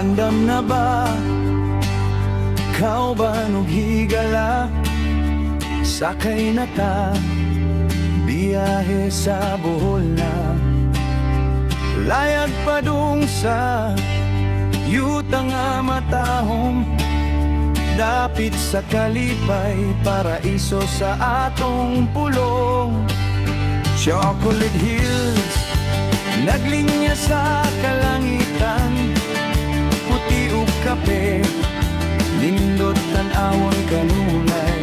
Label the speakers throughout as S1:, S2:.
S1: Andam na ba? Ikaw ba nung higala? Sakay na ta, biyahe sa Bohol na. Layag pa dung sa yuta nga matahom, dapit sa kalipay, paraiso sa atong pulong. Chocolate Hills, naglinya sa kalangitan, puti ug kape, lindot tan-awon kanunay.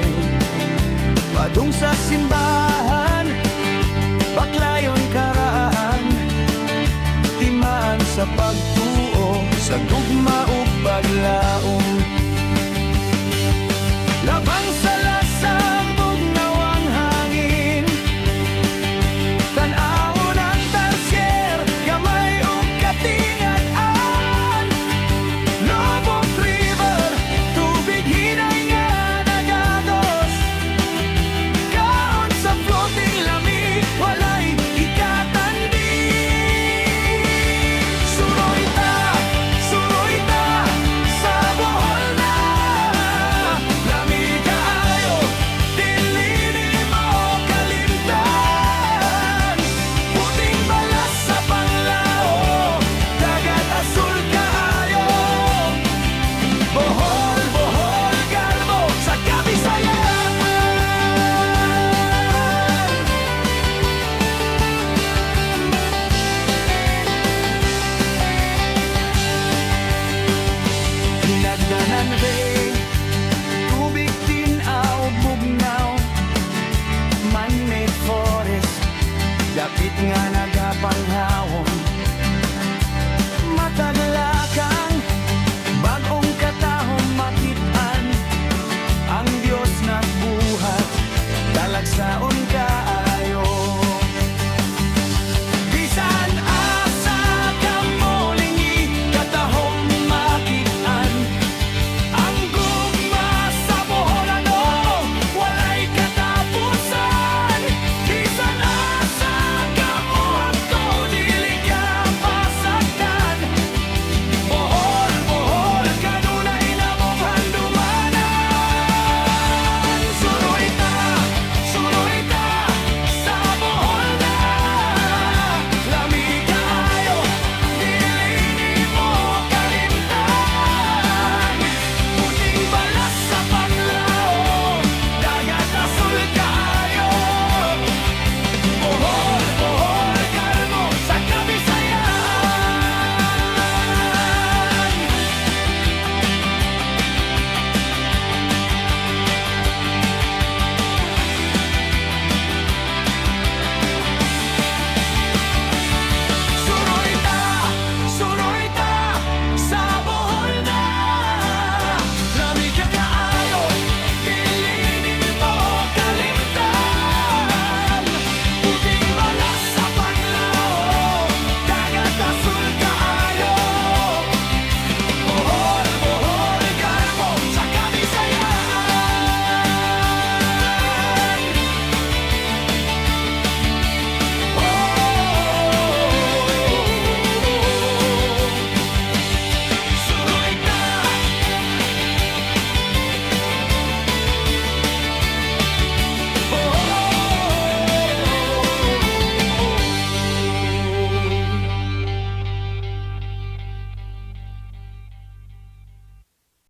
S1: Padung sa simbahan, baklayon karaan, timaan sa pagtuo, sa gugma ug pagla.